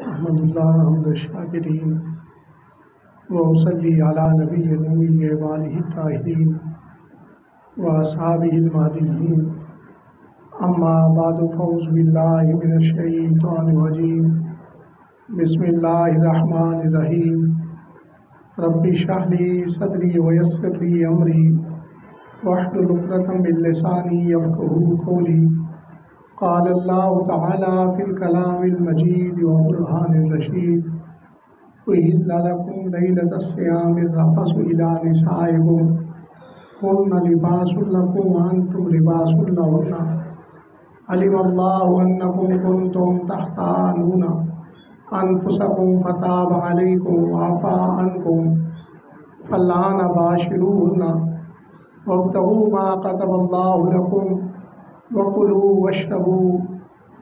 احمد اللہ حمد الشاکرین وصلی علی نبی النبی وآلہ الطاہرین واصحابہ المہدیین اما بعد فاعوذ باللہ من الشیطان الرجیم بسم اللہ الرحمن الرحیم رب اشرح لی صدری ویسر لی امری واحلل عقدۃ من لسانی یفقہوا قولی قال اللہ تعالی فی الکلام المجید وقرآن الرشید أحل لكم ليلة الصيام الرفث إلى نسائكم هن لباس لكم وأنتم لباس لهن علم الله أنكم كنتم تختانون أنفسكم فتاب عليكم وعفى عنكم فالآن باشروهن وابتغوا ما كتب الله لكم وكلوا واشربوا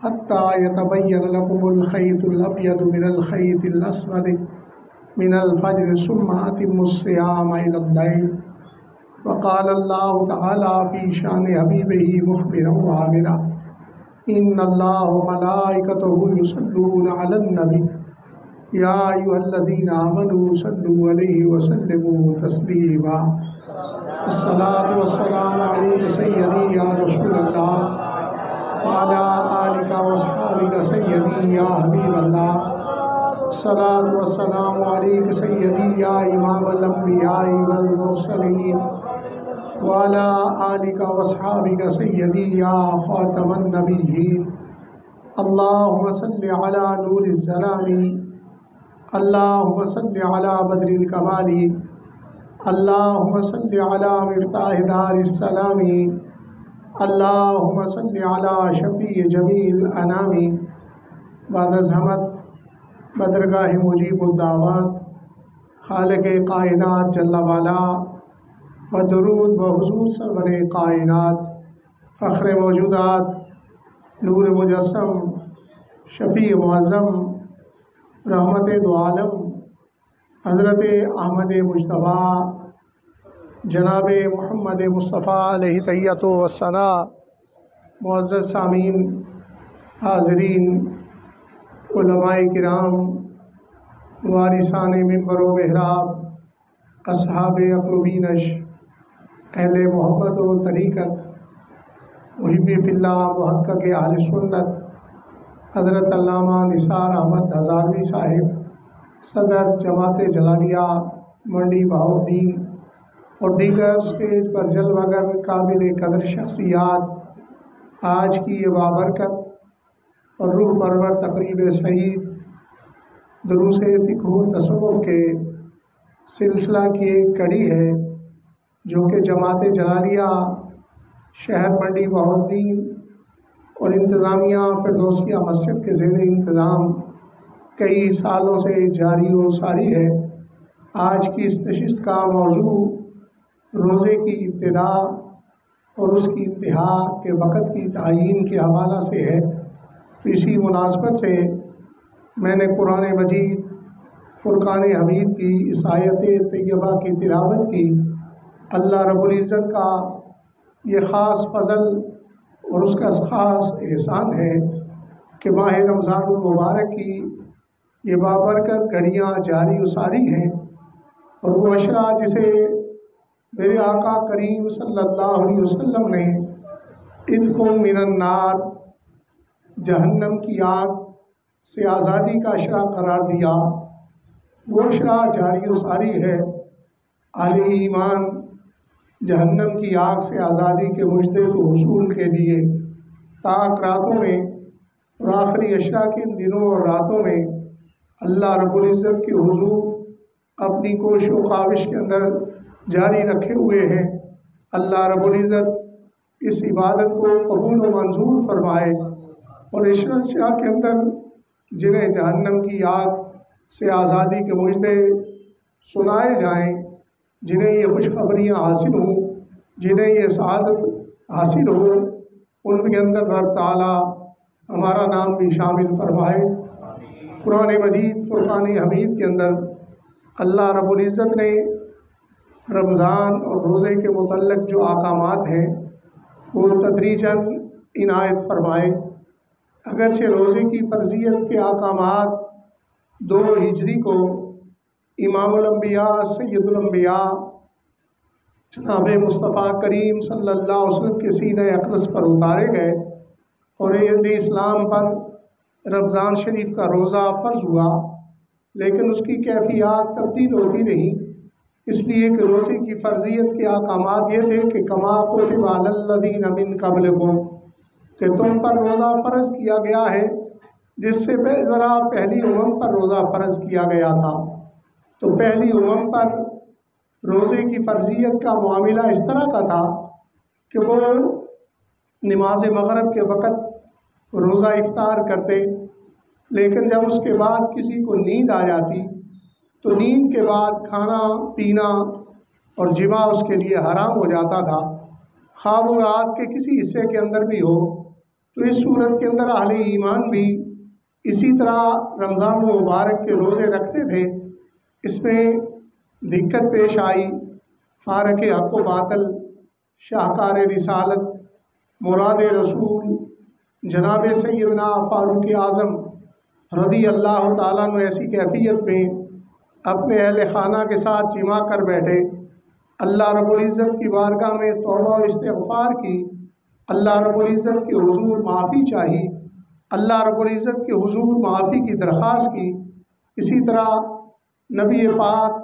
حتى يتبين لكم الخيط الأبيض من الخيط الأسود من الفجر ثم أتموا الصيام إلى الليل وقال الله تعالى في شأن حبيبه مخبرا وعامرا إن الله وملائكته يصلون على النبي يا أيها الذين آمنوا صلوا عليه وسلموا تسليما الصلاة والسلام عليك سيدي يا رسول الله وعلى آلك وصحبك سيدي يا حبيب الله الصلاة والسلام عليك سيدي يا إمام الأنبياء والمرسلين وعلى آلك وصحبك سيدي يا خاتم النبيين اللهم صل على نور الظلام اللهم صل على بدر الكمال اللهم صل على مفتاح دار السلام اللهم صل على شفیع جمیع الانام بعد از حمد بدرگاہ مجیب الدعوات خالق کائنات جل والا و درود و حضور سرور کائنات فخر موجودات نور مجسم شفیع معظم رحمت دو عالم حضرت احمد مجتبیٰ جناب محمد مصطفیٰ علیہ تحیۃ والثناء معزز سامعین حاضرین علماء کرام وارثان منبر و محراب اصحاب عقل و بینش اہل محبت و طریقت محب فی اللہ محقق اہل سنت حضرت علامہ نثار احمد ہزاروی صاحب صدر جماعت جلالیہ منڈی بہاؤالدین اور دیگر اسٹیج پر جلوہ گر قابل قدر شخصیات آج کی یہ بابرکت اور روح پرور تقریب سعید دروس فقہ و تصوف کے سلسلہ کی ایک کڑی ہے جو کہ جماعت جلالیہ شہر منڈی بہاؤالدین اور انتظامیہ فردوسیہ مسجد کے زیر انتظام کئی سالوں سے جاری و ساری ہے۔ آج کی اس نشست کا موضوع روزے کی ابتدا اور اس کی انتہا کے وقت کی تعیین کے حوالہ سے ہے۔ اسی مناسبت سے میں نے قرآن مجید فرقان حمید کی اس آیت طیبہ کی تلاوت کی۔ اللہ رب العزت کا یہ خاص فضل اور اس کا خاص احسان ہے کہ ماہ رمضان المبارک کی یہ بابرکت گھڑیاں جاری و ساری ہیں، اور وہ عشرہ جسے میرے آقا کریم صلی اللہ علیہ وسلم نے عتق من النار جہنم کی آگ سے آزادی کا عشرہ قرار دیا، وہ عشرہ جاری و ساری ہے۔ اہل ایمان جہنم کی آگ سے آزادی کے مجدے کو حصول کے لیے تاک راتوں میں اور آخری عشرہ کے ان دنوں اور راتوں میں اللہ رب العزت کے حضور اپنی کوشش و کاوش کے اندر جاری رکھے ہوئے ہیں۔ اللہ رب العزت اس عبادت کو قبول و منظور فرمائے، اور عشرہ کے اندر جنہیں جہنم کی آگ سے آزادی کے مجدے سنائے جائیں، جنہیں یہ خوشخبریاں حاصل ہوں، جنہیں یہ سعادت حاصل ہو، ان کے اندر رب تعالیٰ ہمارا نام بھی شامل فرمائے۔ قرآن مجید فرقان حمید کے اندر اللہ رب العزت نے رمضان اور روزے کے متعلق جو احکامات ہیں وہ تدریجاً عنایت فرمائے۔ اگرچہ روزے کی فرضیت کے احکامات 2 ہجری کو امام الانبیاء سید الانبیاء جناب مصطفیٰ کریم صلی اللہ علیہ وسلم کے سینہ اقدس پر اتارے گئے اور اہل اسلام پر رمضان شریف کا روزہ فرض ہوا، لیکن اس کی کیفیات تبدیل ہوتی رہی، اس لیے کہ روزے کی فرضیت کے احکامات یہ تھے کہ کما کتب علی الذین من قبلکم، کہ تم پر روزہ فرض کیا گیا ہے جس سے ذرا پہلی امم پر روزہ فرض کیا گیا تھا۔ تو پہلی امم پر روزے کی فرضیت کا معاملہ اس طرح کا تھا کہ وہ نماز مغرب کے وقت روزہ افطار کرتے، لیکن جب اس کے بعد کسی کو نیند آ جاتی تو نیند کے بعد کھانا پینا اور جماع اس کے لیے حرام ہو جاتا تھا، خواب و رات کے کسی حصے کے اندر بھی ہو۔ تو اس صورت کے اندر اہل ایمان بھی اسی طرح رمضان مبارک کے روزے رکھتے تھے۔ اس میں دقت پیش آئی، فارق حق و باطل، شاہکار رسالت، مراد رسول جناب سیدنا فاروق اعظم رضی اللہ تعالیٰ عنہ ایسی کیفیت میں اپنے اہل خانہ کے ساتھ جمع کر بیٹھے، اللہ رب العزت کی بارگاہ میں توبہ و استغفار کی، اللہ رب العزت کے حضور معافی چاہی، اللہ رب العزت کے حضور معافی کی درخواست کی۔ اسی طرح نبی پاک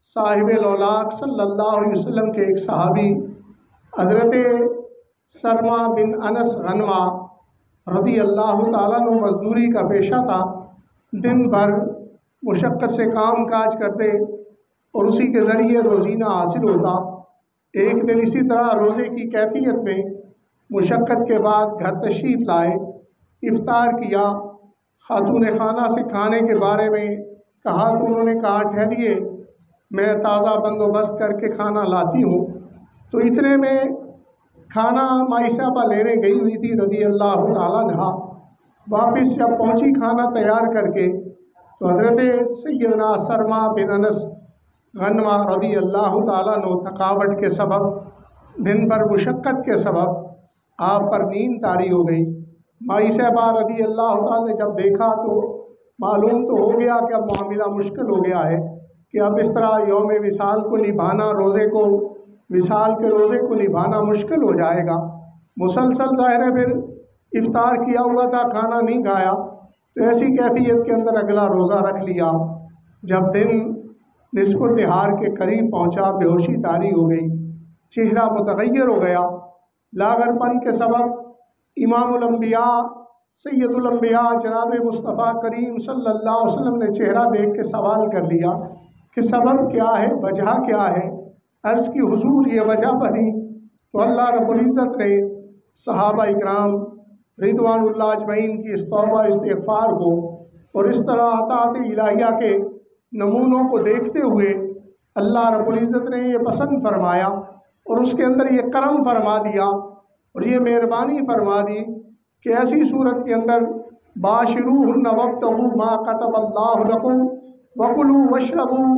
صاحب الاولاق صلی اللہ علیہ وسلم کے ایک صحابی حضرت سرما بن انس غنوہ رضی اللہ تعالیٰ عنہ مزدوری کا پیشہ تھا، دن بھر مشقت سے کام کاج کرتے اور اسی کے ذریعے روزینہ حاصل ہوتا۔ ایک دن اسی طرح روزے کی کیفیت میں مشقت کے بعد گھر تشریف لائے، افطار کیا، خاتون خانہ سے کھانے کے بارے میں کہا تو انہوں نے کہا ٹھہریے میں تازہ بندوبست کر کے کھانا لاتی ہوں۔ تو اتنے میں کھانا مائی صاحبہ لینے گئی ہوئی تھی رضی اللہ تعالیٰ عنہا، واپس جب پہنچی کھانا تیار کر کے تو حضرت سیدنا سرما بن انس غنوہ رضی اللہ تعالیٰ عنہ تھکاوٹ کے سبب، دن بھر مشقت کے سبب آپ پر نیند طاری ہو گئی۔ مائی صاحبہ رضی اللہ تعالیٰ نے جب دیکھا تو معلوم تو ہو گیا کہ اب معاملہ مشکل ہو گیا ہے کہ اب اس طرح یوم وصال کو نبھانا، روزے کو وصال کے روزے کو نبھانا مشکل ہو جائے گا۔ مسلسل ظاہر ہے پھر افطار کیا ہوا تھا، کھانا نہیں کھایا، تو ایسی کیفیت کے اندر اگلا روزہ رکھ لیا۔ جب دن نصف النہار کے قریب پہنچا بے ہوشی طاری ہو گئی، چہرہ متغیر ہو گیا، لاغر پن کے سبب امام الانبیاء سید الانبیاء جناب مصطفیٰ کریم صلی اللہ علیہ وسلم نے چہرہ دیکھ کے سوال کر لیا کہ سبب کیا ہے، وجہ کیا ہے؟ عرض کی حضور یہ وجہ بنی تو اللہ رب العزت نے صحابہ اکرام رضوان اللہ اجمعین کی اس توبہ استغفار کو اور اس طرح عطاعت الہیہ کے نمونوں کو دیکھتے ہوئے اللہ رب العزت نے یہ پسند فرمایا اور اس کے اندر یہ کرم فرما دیا اور یہ مہربانی فرما دی کہ ایسی صورت کے اندر باشروہن وابتغوا ما كتب اللہ لکم وکلوا واشربوا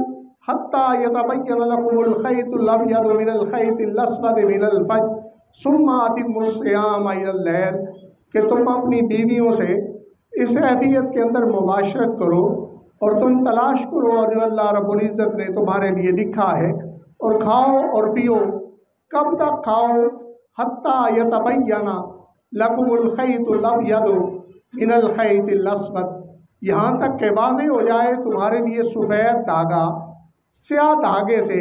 حتی یتبین لکم الخیط الابیض من الخیط الاسود من الفجر ثم اتموا الصیام الی اللیل، کہ تم اپنی بیویوں سے اس حیثیت کے اندر مباشرت کرو اور تم تلاش کرو اور جو اللہ رب العزت نے تمہارے لیے لکھا ہے، اور کھاؤ اور پیو۔ کب تک کھاؤ؟ حتی یتبین لکم الخیط الابیض من الخیط الاسود، یہاں تک کہ واضح ہو جائے تمہارے لیے سفید دھاگا سیاہ دھاگے سے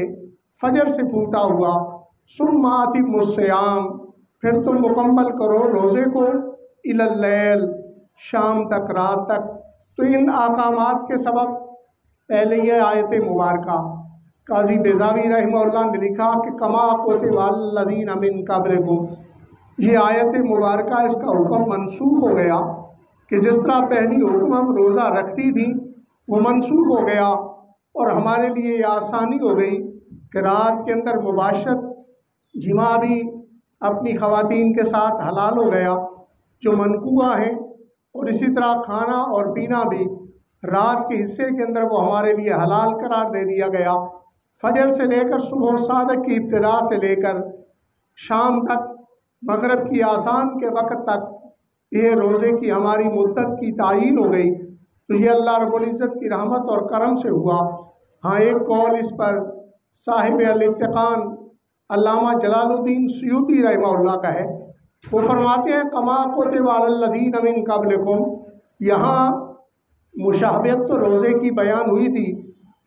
فجر سے پھوٹا ہوا۔ ثم اتموا الصیام، پھر تم مکمل کرو روزے کو الی اللیل، شام تک، رات تک۔ تو ان احکامات کے سبب پہلے یہ آیت مبارکہ قاضی بیضاوی رحمہ اللہ نے لکھا کہ کما کتب علی الذین من قبلکم، یہ آیت مبارکہ اس کا حکم منسوخ ہو گیا کہ جس طرح پہلی حکم ہم روزہ رکھتی تھی وہ منسوخ ہو گیا اور ہمارے لیے یہ آسانی ہو گئی کہ رات کے اندر مباشرت جماع بھی اپنی خواتین کے ساتھ حلال ہو گیا جو منقوہ ہیں، اور اسی طرح کھانا اور پینا بھی رات کے حصے کے اندر وہ ہمارے لیے حلال قرار دے دیا گیا۔ فجر سے لے کر صبح صادق کی ابتدا سے لے کر شام تک، مغرب کی آذان کے وقت تک یہ روزے کی ہماری مدت کی تعیین ہو گئی۔ تو یہ اللہ رب العزت کی رحمت اور کرم سے ہوا۔ ہاں ایک قول اس پر صاحب الاتقان علامہ جلال الدین سیوطی رحمہ اللہ کا ہے، وہ فرماتے ہیں کما کتب علی الذین من قبلکم، یہاں مشابہت تو روزے کی بیان ہوئی تھی،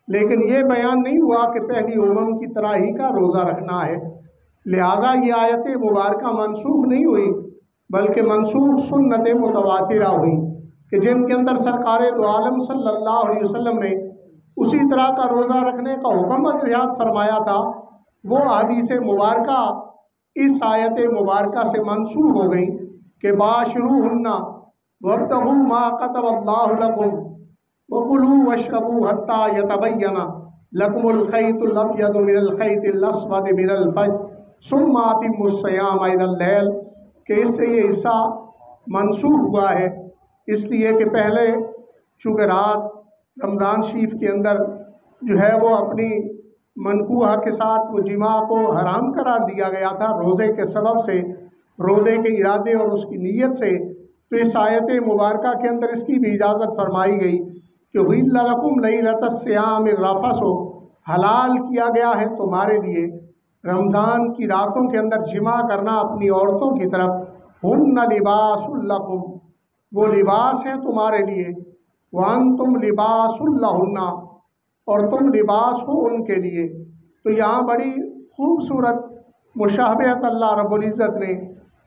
لیکن یہ بیان نہیں ہوا کہ پہلی امم کی طرح ہی کا روزہ رکھنا ہے، لہٰذا یہ آیت مبارکہ منسوخ نہیں ہوئی بلکہ منسوخ سنت متواترہ ہوئی کہ جن کے اندر سرکار دو عالم صلی اللہ علیہ وسلم نے اسی طرح کا روزہ رکھنے کا حکم ارشاد فرمایا تھا، وہ احادیث مبارکہ اس آیت مبارکہ سے منسوخ ہو گئی کہ باشروہن وابتغوا ما كتب اللہ لکم وکلوا واشربوا حتی یتبین لکم الخیط الابیض من الخیط الاسود من الفجر ثم اتموا الصیام الی اللیل، کہ اس سے یہ حصہ منسوخ ہوا ہے اس لیے کہ پہلے چونکہ رات رمضان شریف کے اندر جو ہے وہ اپنی منکوحہ کے ساتھ وہ جماع کو حرام قرار دیا گیا تھا روزے کے سبب سے، روزے کے ارادے اور اس کی نیت سے، تو اس آیت مبارکہ کے اندر اس کی بھی اجازت فرمائی گئی کہ احل لکم لیلۃ الصیام الرفث، حلال کیا گیا ہے تمہارے لیے رمضان کی راتوں کے اندر جماع کرنا اپنی عورتوں کی طرف، ہن لباس لکم، وہ لباس ہیں تمہارے لیے، وانتم لباس لہن، اور تم لباس ہو ان کے لیے۔ تو یہاں بڑی خوبصورت مشابہت اللہ رب العزت نے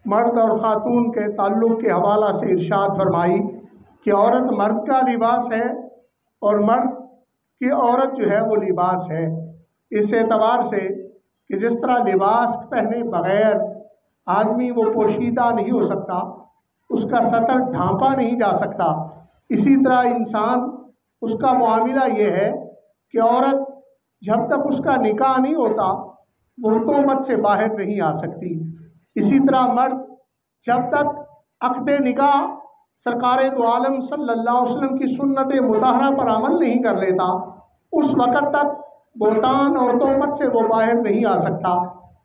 مرد اور خاتون کے تعلق کے حوالہ سے ارشاد فرمائی کہ عورت مرد کا لباس ہے اور مرد کی عورت جو ہے وہ لباس ہے، اس اعتبار سے کہ جس طرح لباس پہنے بغیر آدمی وہ پوشیدہ نہیں ہو سکتا، اس کا سطر ڈھانپا نہیں جا سکتا، اسی طرح انسان اس کا معاملہ یہ ہے کہ عورت جب تک اس کا نکاح نہیں ہوتا وہ تہمت سے باہر نہیں آ سکتی، اسی طرح مرد جب تک عقد نکاح سرکار دو عالم صلی اللہ علیہ وسلم کی سنت مطہرہ پر عمل نہیں کر لیتا اس وقت تک بہتان اور تہمت سے وہ باہر نہیں آ سکتا۔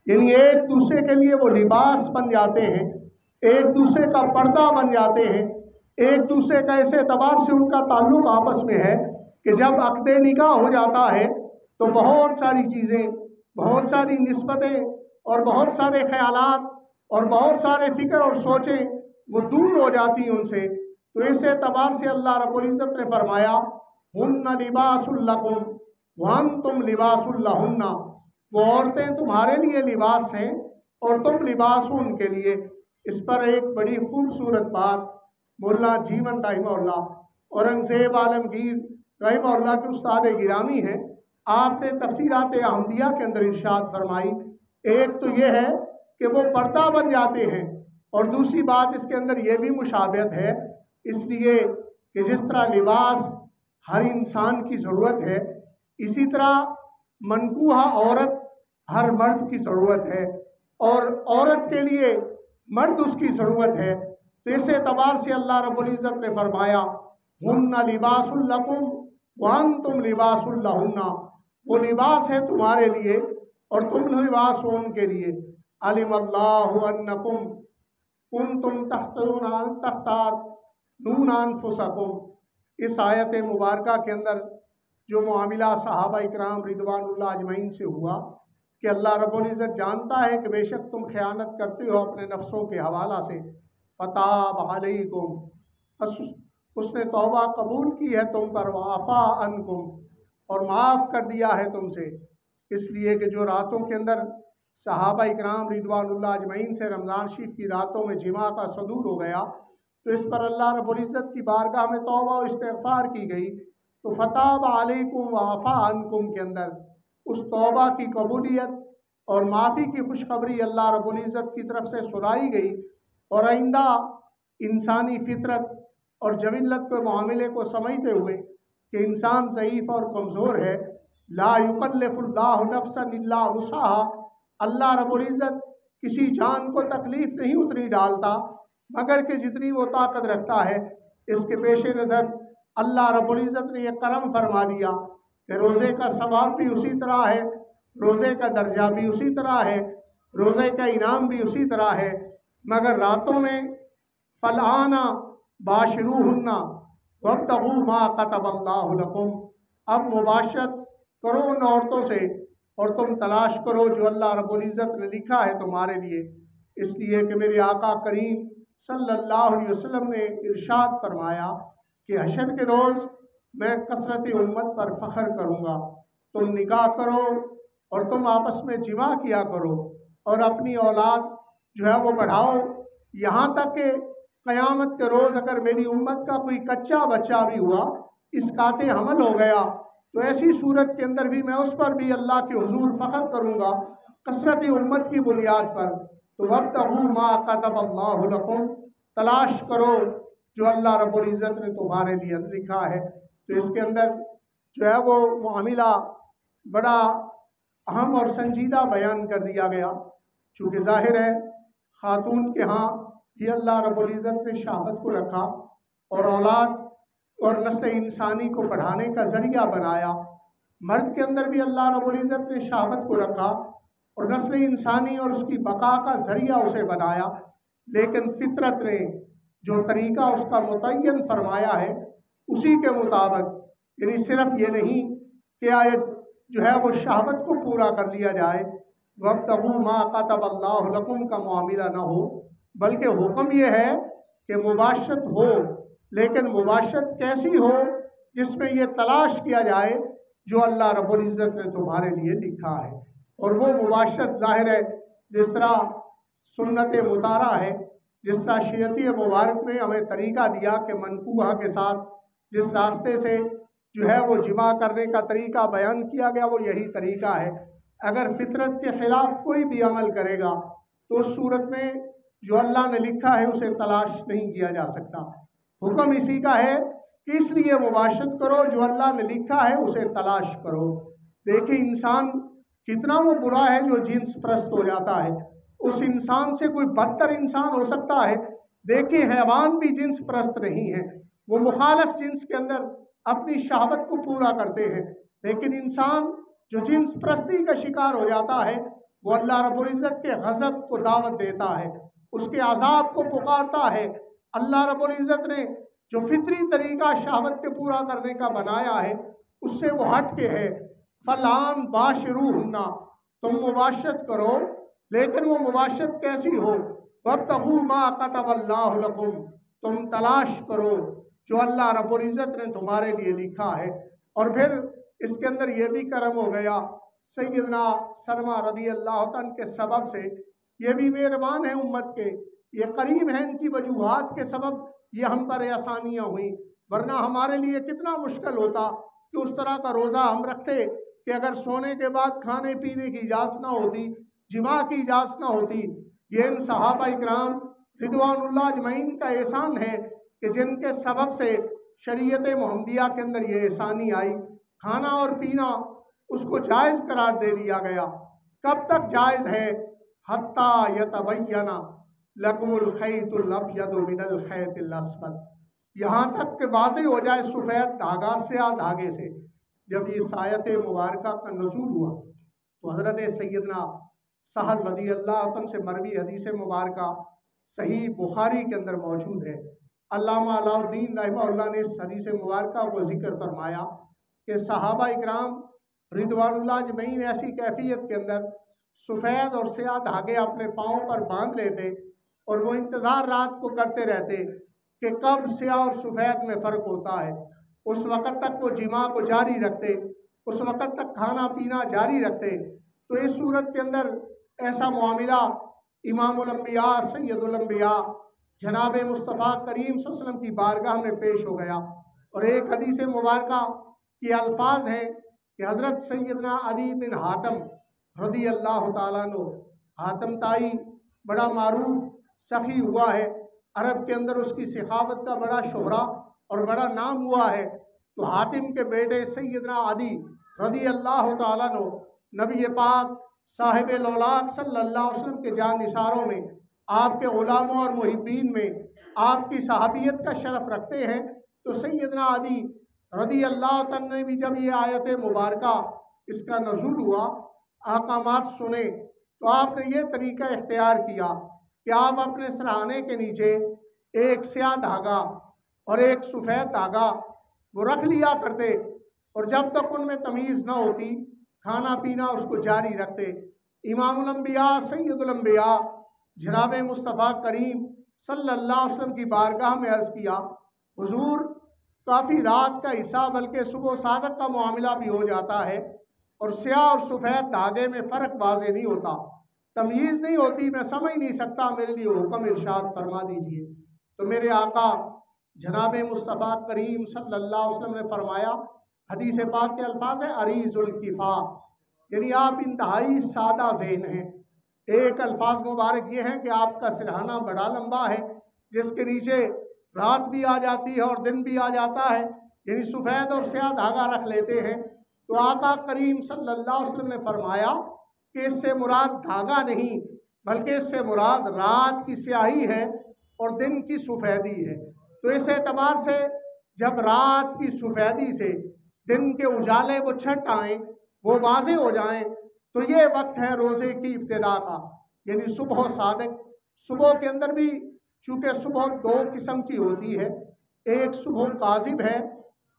یعنی ایک دوسرے کے لیے وہ لباس بن جاتے ہیں، ایک دوسرے کا پردہ بن جاتے ہیں، ایک دوسرے کا ایسے اعتبار سے ان کا تعلق آپس میں ہے کہ جب عقد نکاح ہو جاتا ہے تو بہت ساری چیزیں، بہت ساری نسبتیں اور بہت سارے خیالات اور بہت سارے فکر اور سوچیں وہ دور ہو جاتی ہیں ان سے، تو اس اعتبار سے اللہ رب العزت نے فرمایا ہن لباس لکم وانتم لباس لہن، وہ عورتیں تمہارے لیے لباس ہیں اور تم لباس ہو ان کے لیے۔ اس پر ایک بڑی خوبصورت بات مولانا جیون رحمہ اللہ اورنگزیب عالمگیر رحمہ اللہ کے استاد گرامی ہیں، آپ نے تفسیرات احمدیہ کے اندر ارشاد فرمائی، ایک تو یہ ہے کہ وہ پردہ بن جاتے ہیں، اور دوسری بات اس کے اندر یہ بھی مشابہت ہے اس لیے کہ جس طرح لباس ہر انسان کی ضرورت ہے اسی طرح منکوحہ عورت ہر مرد کی ضرورت ہے، اور عورت کے لیے مرد اس کی ضرورت ہے، تو اس اعتبار سے اللہ رب العزت نے فرمایا ہن لباس لکم وانتم لباس لہن، وہ لباس ہے تمہارے لیے اور تم لباس ہو ان کے لیے۔ علم اللہ انکم کنتم تختانون انفسکم، اس آیت مبارکہ کے اندر جو معاملہ صحابہ اکرام رضوان اللہ اجمعین سے ہوا کہ اللہ رب العزت جانتا ہے کہ بے شک تم خیانت کرتے ہو اپنے نفسوں کے حوالہ سے، فتاب علیکم، اس نے توبہ قبول کی ہے تم پر، وعفا عنکم، اور معاف کر دیا ہے تم سے، اس لیے کہ جو راتوں کے اندر صحابہ اکرام رضوان اللہ اجمعین سے رمضان شریف کی راتوں میں جماع کا صدور ہو گیا تو اس پر اللہ رب العزت کی بارگاہ میں توبہ و استغفار کی گئی، تو فتاب علیکم وعفا عنکم کے اندر اس توبہ کی قبولیت اور معافی کی خوشخبری اللہ رب العزت کی طرف سے سنائی گئی، اور آئندہ انسانی فطرت اور جبلت کے معاملے کو سمجھتے ہوئے کہ انسان ضعیف اور کمزور ہے، لا یکلف اللہ نفسا الا وسعها، اللہ رب العزت کسی جان کو تکلیف نہیں اتنی ڈالتا مگر کہ جتنی وہ طاقت رکھتا ہے۔ اس کے پیش نظر اللہ رب العزت نے یہ کرم فرما دیا کہ روزے کا ثواب بھی اسی طرح ہے، روزے کا درجہ بھی اسی طرح ہے، روزے کا انعام بھی اسی طرح ہے، مگر راتوں میں فالآن باشروہن، وابتغوا ما كتب اللہ لکم، اب مباشرت کرو ان عورتوں سے اور تم تلاش کرو جو اللہ رب العزت نے لکھا ہے تمہارے لیے، اس لیے کہ میرے آقا کریم صلی اللہ علیہ وسلم نے ارشاد فرمایا کہ حشر کے روز میں کثرت امت پر فخر کروں گا، تم نکاح کرو اور تم آپس میں جماع کیا کرو اور اپنی اولاد جو ہے وہ بڑھاؤ، یہاں تک کہ قیامت کے روز اگر میری امت کا کوئی کچا بچہ بھی ہوا، اسقاط حمل ہو گیا، تو ایسی صورت کے اندر بھی میں اس پر بھی اللہ کے حضور فخر کروں گا کثرت امت کی بنیاد پر۔ تو وابتغوا ما كتب اللہ لکم، تلاش کرو جو اللہ رب العزت نے تمہارے لیے لکھا ہے۔ تو اس کے اندر جو ہے وہ معاملہ بڑا اہم اور سنجیدہ بیان کر دیا گیا، چونکہ ظاہر ہے خاتون کے ہاں یہ اللہ رب العزت نے شہوت کو رکھا اور اولاد اور نسل انسانی کو بڑھانے کا ذریعہ بنایا، مرد کے اندر بھی اللہ رب العزت نے شہوت کو رکھا اور نسل انسانی اور اس کی بقا کا ذریعہ اسے بنایا، لیکن فطرت نے جو طریقہ اس کا متعین فرمایا ہے اسی کے مطابق، یعنی صرف یہ نہیں کہ آیت جو ہے وہ شہوت کو پورا کر لیا جائے، وابتغوا ما كتب اللہ لکم کا معاملہ نہ ہو، بلکہ حکم یہ ہے کہ مباشرت ہو، لیکن مباشرت کیسی ہو جس میں یہ تلاش کیا جائے جو اللہ رب العزت نے تمہارے لیے لکھا ہے۔ اور وہ مباشرت ظاہر ہے جس طرح سنت مطالعہ ہے، جس طرح شریعت مبارک نے ہمیں طریقہ دیا کہ منکوحہ کے ساتھ جس راستے سے جو ہے وہ جماع کرنے کا طریقہ بیان کیا گیا وہ یہی طریقہ ہے۔ اگر فطرت کے خلاف کوئی بھی عمل کرے گا تو اس صورت میں جو اللہ نے لکھا ہے اسے تلاش نہیں کیا جا سکتا۔ حکم اسی کا ہے کہ اس لیے مباشرت کرو جو اللہ نے لکھا ہے اسے تلاش کرو۔ دیکھیں انسان کتنا وہ برا ہے جو جنس پرست ہو جاتا ہے، اس انسان سے کوئی بدتر انسان ہو سکتا ہے؟ دیکھیں حیوان بھی جنس پرست نہیں ہے، وہ مخالف جنس کے اندر اپنی شہوت کو پورا کرتے ہیں، لیکن انسان جو جنس پرستی کا شکار ہو جاتا ہے وہ اللہ رب العزت کے غضب کو دعوت دیتا ہے، اس کے عذاب کو پکارتا ہے۔ اللہ رب العزت نے جو فطری طریقہ شہوت کے پورا کرنے کا بنایا ہے اس سے وہ ہٹ کے ہے۔ فالآن باشروہن، تم مباشرت کرو، لیکن وہ مباشرت کیسی ہو؟ وابتغوا ما كتب اللہ لکم، تم تلاش کرو جو اللہ رب العزت نے تمہارے لیے لکھا ہے۔ اور پھر اس کے اندر یہ بھی کرم ہو گیا، سیدنا سلمہ رضی اللہ عنہ کے سبب سے یہ بھی مہربان ہیں امت کے، یہ قریب ہیں ان کی وجوہات کے سبب یہ ہم پر آسانیاں ہوئیں، ورنہ ہمارے لیے کتنا مشکل ہوتا کہ اس طرح کا روزہ ہم رکھتے کہ اگر سونے کے بعد کھانے پینے کی اجازت نہ ہوتی، جماع کی اجازت نہ ہوتی۔ یہ ان صحابہ اکرام رضوان اللہ اجمعین کا احسان ہے کہ جن کے سبب سے شریعت محمدیہ کے اندر یہ احسانی آئی، کھانا اور پینا اس کو جائز قرار دے دیا گیا۔ کب تک جائز ہے؟ حتیٰ یتبین لکم الخیط الابیض من الخیط الاسود، یہاں تک کہ واضح ہو جائے سفید دھاگا سیاہ دھاگے سے۔ جب یہ آیت مبارکہ کا نزول ہوا تو حضرت سیدنا سہل رضی اللہ عنہ سے مروی حدیث مبارکہ صحیح بخاری کے اندر موجود ہے۔ علامہ علاء الدین رحمہ اللہ نے اس حدیث مبارکہ کو ذکر فرمایا کہ صحابہ اکرام رضوان اللہ اجمعین ایسی کیفیت کے اندر سفید اور سیاہ دھاگے اپنے پاؤں پر باندھ لیتے اور وہ انتظار رات کو کرتے رہتے کہ کب سیاہ اور سفید میں فرق ہوتا ہے، اس وقت تک وہ جماع کو جاری رکھتے، اس وقت تک کھانا پینا جاری رکھتے۔ تو اس صورت کے اندر ایسا معاملہ امام الانبیاء سید الانبیاء جناب مصطفیٰ کریم صلی اللہ علیہ وسلم کی بارگاہ میں پیش ہو گیا، اور ایک حدیث مبارکہ کے الفاظ ہیں کہ حضرت سیدنا عدی بن حاتم رضی اللہ تعالیٰ عنہ، حاتم تائی بڑا معروف سخی ہوا ہے، عرب کے اندر اس کی سخاوت کا بڑا شہرہ اور بڑا نام ہوا ہے۔ تو حاتم کے بیٹے سیدنا عدی رضی اللہ تعالیٰ عنہ نبی پاک صاحب لولاک صلی اللہ علیہ وسلم کے جان نثاروں میں، آپ کے غلاموں اور محبین میں آپ کی صحابیت کا شرف رکھتے ہیں۔ تو سیدنا عدی رضی اللہ عنہ نے بھی جب یہ آیت مبارکہ اس کا نزول ہوا، احکامات سنے، تو آپ نے یہ طریقہ اختیار کیا کہ آپ اپنے سرہانے کے نیچے ایک سیاہ دھاگا اور ایک سفید دھاگا وہ رکھ لیا کرتے، اور جب تک ان میں تمیز نہ ہوتی کھانا پینا اس کو جاری رکھتے۔ امام الانبیاء سید الانبیاء جناب مصطفیٰ کریم صلی اللہ علیہ وسلم کی بارگاہ میں عرض کیا، حضور کافی رات کا حصہ بلکہ صبح و صادق کا معاملہ بھی ہو جاتا ہے، اور سیاہ اور سفید دھاگے میں فرق واضح نہیں ہوتا، تمیز نہیں ہوتی، میں سمجھ نہیں سکتا، میرے لیے حکم ارشاد فرما دیجئے۔ تو میرے آقا جناب مصطفیٰ کریم صلی اللہ علیہ وسلم نے فرمایا، حدیث پاک کے الفاظ ہیں عریض الکفا، یعنی آپ انتہائی سادہ ذہن ہیں۔ ایک الفاظ مبارک یہ ہیں کہ آپ کا سرہانہ بڑا لمبا ہے، جس کے نیچے رات بھی آ جاتی ہے اور دن بھی آ جاتا ہے، یعنی سفید اور سیاہ دھاگا رکھ لیتے ہیں۔ تو آقا کریم صلی اللہ علیہ وسلم نے فرمایا کہ اس سے مراد دھاگا نہیں، بلکہ اس سے مراد رات کی سیاہی ہے اور دن کی سفیدی ہے۔ تو اس اعتبار سے جب رات کی سفیدی سے دن کے اجالے وہ چھٹ آئیں، وہ واضح ہو جائیں، تو یہ وقت ہے روزے کی ابتدا کا، یعنی صبح صادق۔ صبح کے اندر بھی چونکہ صبح دو قسم کی ہوتی ہے، ایک صبح کاذب ہے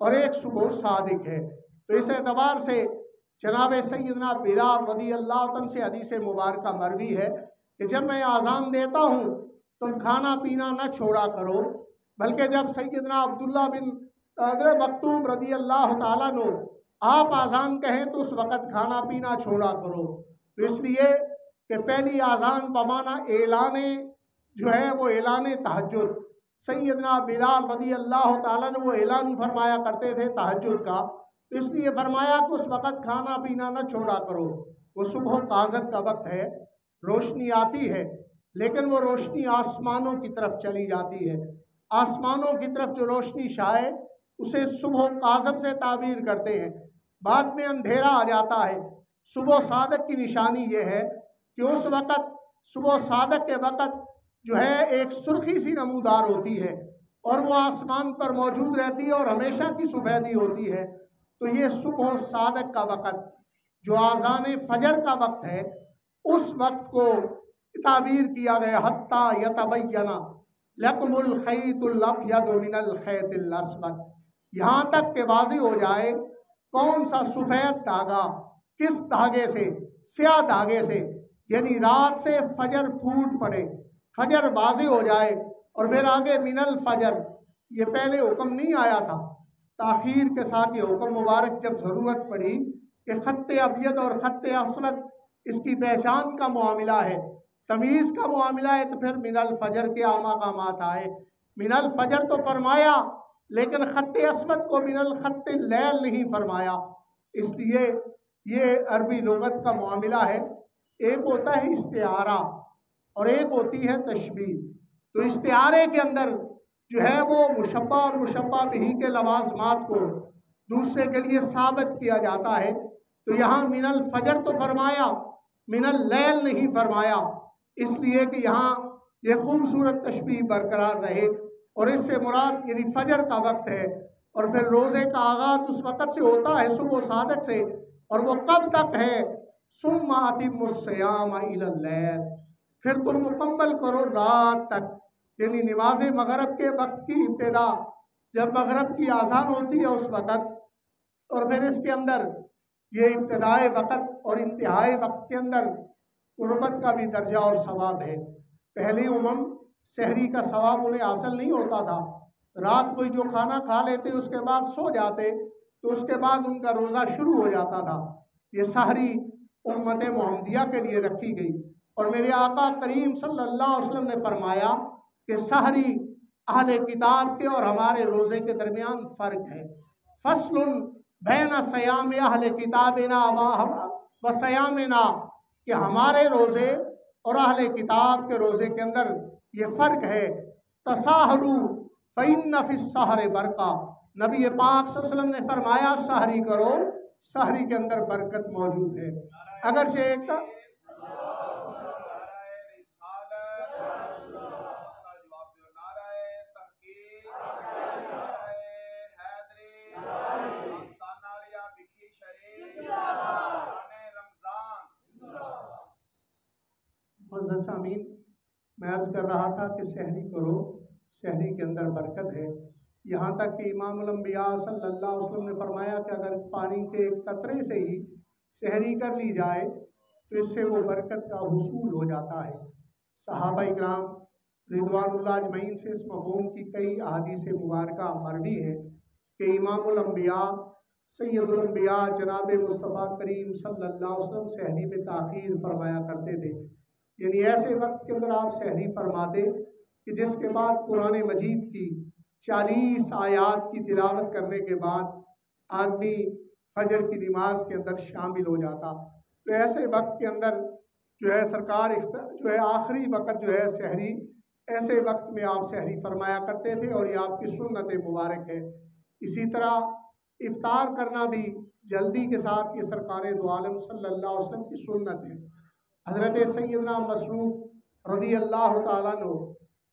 اور ایک صبح صادق ہے۔ تو اس اعتبار سے جناب سیدنا بلال رضی اللہ عنہ سے حدیث مبارکہ مروی ہے کہ جب میں اذان دیتا ہوں تم کھانا پینا نہ چھوڑا کرو، بلکہ جب سیدنا عبداللہ بن مکتوم رضی اللہ تعالیٰ عنہ آپ اذان کہیں تو اس وقت کھانا پینا چھوڑا کرو۔ تو اس لیے کہ پہلی اذان بمعنی اعلان جو ہے وہ اعلان تہجد، سیدنا بلال رضی اللہ تعالیٰ نے وہ اعلان فرمایا کرتے تھے تہجد کا، تو اس لیے فرمایا کہ اس وقت کھانا پینا نہ چھوڑا کرو۔ وہ صبح کاذب کا وقت ہے، روشنی آتی ہے، لیکن وہ روشنی آسمانوں کی طرف چلی جاتی ہے، آسمانوں کی طرف جو روشنی شائع اسے صبح کاذب سے تعبیر کرتے ہیں۔ بعد میں اندھیرا آ جاتا ہے۔ صبح صادق کی نشانی یہ ہے کہ اس وقت صبح صادق کے وقت جو ہے ایک سرخی سی نمودار ہوتی ہے اور وہ آسمان پر موجود رہتی ہے اور ہمیشہ کی سفیدی ہوتی ہے۔ تو یہ صبح صادق کا وقت جو آذان فجر کا وقت ہے، اس وقت کو تعبیر کیا گیا حتی یتبین لکم الخیط الابیض من الخیط الاسود، یہاں تک کہ واضح ہو جائے کون سا سفید دھاگا کس دھاگے سے، سیاہ دھاگے سے، یعنی رات سے فجر پھوٹ پڑے، فجر واضح ہو جائے۔ اور پھر آگے من الفجر، یہ پہلے حکم نہیں آیا تھا، تاخیر کے ساتھ یہ حکم مبارک جب ضرورت پڑی کہ خط ابیض اور خط اسود اس کی پہچان کا معاملہ ہے، تمیز کا معاملہ ہے، تو پھر من الفجر کے مقامات آئے۔ من الفجر تو فرمایا لیکن خط اسود کو من الخط اللیل نہیں فرمایا، اس لیے یہ عربی لغت کا معاملہ ہے۔ ایک ہوتا ہے استعارہ اور ایک ہوتی ہے تشبیہ۔ تو استعارے کے اندر جو ہے وہ مشبہ اور مشبہ بہ کے لوازمات کو دوسرے کے لیے ثابت کیا جاتا ہے۔ تو یہاں من الفجر تو فرمایا، من اللیل نہیں فرمایا، اس لیے کہ یہاں یہ خوبصورت تشبیہ برقرار رہے، اور اس سے مراد یعنی فجر کا وقت ہے، اور پھر روزے کا آغاز اس وقت سے ہوتا ہے صبح صادق سے، اور وہ کب تک ہے؟ ثم اتموا الصیام الی اللیل، پھر تم مکمل کرو رات تک، یعنی نماز مغرب کے وقت کی ابتدا، جب مغرب کی اذان ہوتی ہے اس وقت، اور پھر اس کے اندر یہ ابتدائے وقت اور انتہائی وقت کے اندر قربت کا بھی درجہ اور ثواب ہے۔ پہلی سحری کا ثواب انہیں حاصل نہیں ہوتا تھا، رات کوئی جو کھانا کھا لیتے اس کے بعد سو جاتے تو اس کے بعد ان کا روزہ شروع ہو جاتا تھا۔ یہ سحری امت محمدیہ کے لیے رکھی گئی، اور میرے آقا کریم صلی اللہ علیہ وسلم نے فرمایا کہ سحری اہل کتاب کے اور ہمارے روزے کے درمیان فرق ہے۔ فصل بین صیام اہل کتابنا و صیامنا، کہ ہمارے روزے اور اہل کتاب کے روزے کے اندر یہ فرق ہے۔ تساہروا فإن فی السحر برکہ، نبی پاک صلی اللہ علیہ وسلم نے فرمایا سحری کرو، سحری کے اندر برکت موجود ہے۔ اگرچہ ایک معزز سامعین، میں عرض کر رہا تھا کہ سحری کرو، سحری کے اندر برکت ہے، یہاں تک کہ امام الانبیاء صلی اللہ علیہ وسلم نے فرمایا کہ اگر پانی کے قطرے سے ہی سحری کر لی جائے تو اس سے وہ برکت کا حصول ہو جاتا ہے۔ صحابہ اکرام رضوان اللہ اجمعین سے اس مفہوم کی کئی احادیث مبارکہ مروی ہیں کہ امام الانبیاء سید الانبیاء جناب مصطفیٰ کریم صلی اللہ علیہ وسلم سحری میں تاخیر فرمایا کرتے تھے، یعنی ایسے وقت کے اندر آپ سحری فرماتے کہ جس کے بعد قرآن مجید کی 40 آیات کی تلاوت کرنے کے بعد آدمی فجر کی نماز کے اندر شامل ہو جاتا۔ تو ایسے وقت کے اندر جو ہے سرکار جو ہے آخری وقت جو ہے سحری، ایسے وقت میں آپ سحری فرمایا کرتے تھے اور یہ آپ کی سنت مبارک ہے۔ اسی طرح افطار کرنا بھی جلدی کے ساتھ یہ سرکار دو عالم صلی اللہ علیہ وسلم کی سنت ہے۔ حضرت سیدنا مسروق رضی اللہ تعالیٰ عنہ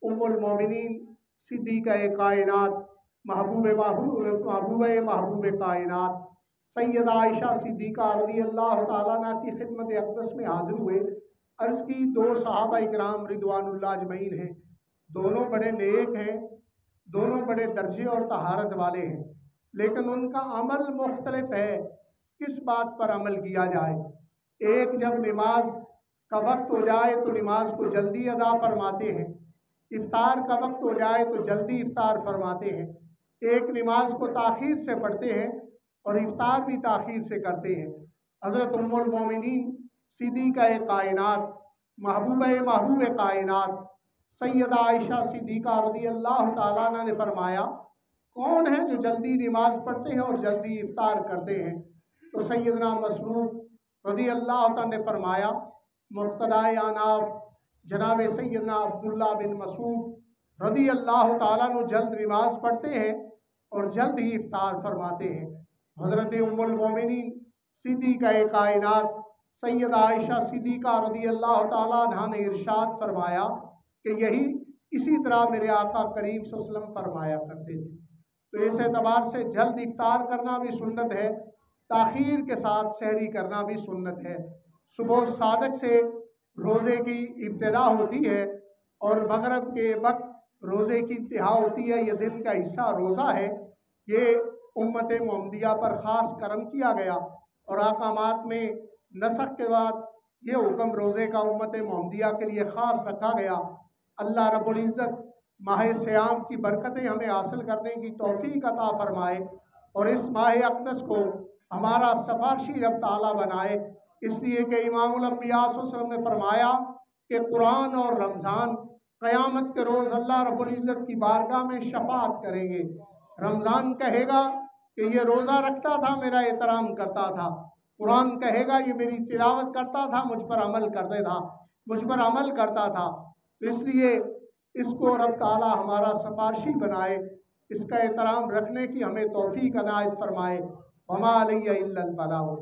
ام المومنین صدیقہ کائنات محبوب کائنات سیدہ عائشہ صدیقہ رضی اللہ تعالیٰ عنہ کی خدمت اقدس میں حاضر ہوئے۔ عرض کی 2 صحابہ اکرام رضوان اللہ اجمعین ہیں، دونوں بڑے نیک ہیں، دونوں بڑے درجے اور طہارت والے ہیں، لیکن ان کا عمل مختلف ہے، کس بات پر عمل کیا جائے؟ ایک جب نماز کا وقت ہو جائے تو نماز کو جلدی ادا فرماتے ہیں، افطار کا وقت ہو جائے تو جلدی افطار فرماتے ہیں، ایک نماز کو تاخیر سے پڑھتے ہیں اور افطار بھی تاخیر سے کرتے ہیں۔ حضرت ام المومنین صدیقہ کائنات محبوب کائنات سیدہ عائشہ صدیقہ رضی اللہ تعالیٰ عنہ نے فرمایا کون ہے جو جلدی نماز پڑھتے ہیں اور جلدی افطار کرتے ہیں؟ تو سیدنا مسروق رضی اللہ تعالیٰ نے فرمایا مقتدائے اناف جناب سیدنا عبداللہ بن مسعود رضی اللہ تعالیٰ عنہ جلد نماز پڑھتے ہیں اور جلد ہی افطار فرماتے ہیں۔ حضرت ام المومنین صدیقہ کائنات سیدہ عائشہ صدیقہ رضی اللہ تعالیٰ عنہ نے ارشاد فرمایا کہ اسی طرح میرے آقا کریم صلی اللہ علیہ وسلم فرمایا کرتے تھے۔ تو اس اعتبار سے جلد افطار کرنا بھی سنت ہے، تاخیر کے ساتھ سحری کرنا بھی سنت ہے۔ صبح صادق سے روزے کی ابتدا ہوتی ہے اور مغرب کے وقت روزے کی انتہا ہوتی ہے، یہ دن کا حصہ روزہ ہے، یہ امت محمدیہ پر خاص کرم کیا گیا اور احکامات میں نسخ کے بعد یہ حکم روزے کا امت محمدیہ کے لیے خاص رکھا گیا۔ اللہ رب العزت ماہ سیام کی برکتیں ہمیں حاصل کرنے کی توفیق عطا فرمائے اور اس ماہ اقدس کو ہمارا سفارشی رب تعالیٰ بنائے، اس لیے کہ امام الانبیاء صلی اللہ علیہ وسلم نے فرمایا کہ قرآن اور رمضان قیامت کے روز اللہ رب العزت کی بارگاہ میں شفاعت کریں گے۔ رمضان کہے گا کہ یہ روزہ رکھتا تھا، میرا احترام کرتا تھا، قرآن کہے گا یہ میری تلاوت کرتا تھا، مجھ پر عمل کرتا تھا، تو اس لیے اس کو رب تعالیٰ ہمارا سفارشی بنائے، اس کا احترام رکھنے کی ہمیں توفیق عنایت فرمائے۔ وما علیہ الا البلاغ۔